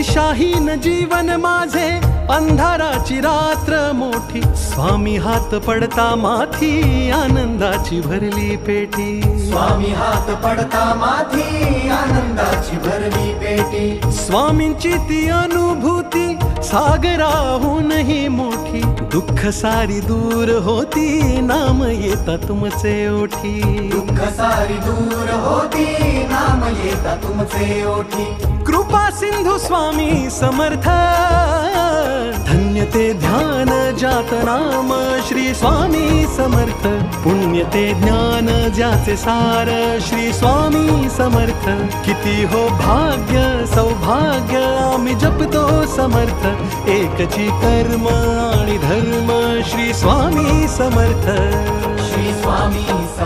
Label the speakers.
Speaker 1: दिशाहीन जीवन माझे, अंधाराची रात्र मोठी, स्वामी हात पडता माथी, आनंदाची भरली पेटी.
Speaker 2: स्वामी हात पडता माथी, आनंदाची भरली पेटी.
Speaker 1: स्वामींची ती अनुभूती सागराहूनही मोठी, दुःख सारी दूर होती, नाम येता तुमचे ओठी.
Speaker 2: दुःख सारी दूर होती, नाम येता तुमचे ओठी.
Speaker 1: कृपा सिंधू स्वामी समर्थ, धन्य ते ध्यान जात नाम श्री स्वामी समर्थ. पुण्य ते ज्ञान ज्याचे सार श्री स्वामी समर्थ. किती हो भाग्य सौभाग्य आम्ही जपतो समर्थ, एकची कर्म आणि धर्म श्री स्वामी समर्थ.
Speaker 2: श्री स्वामी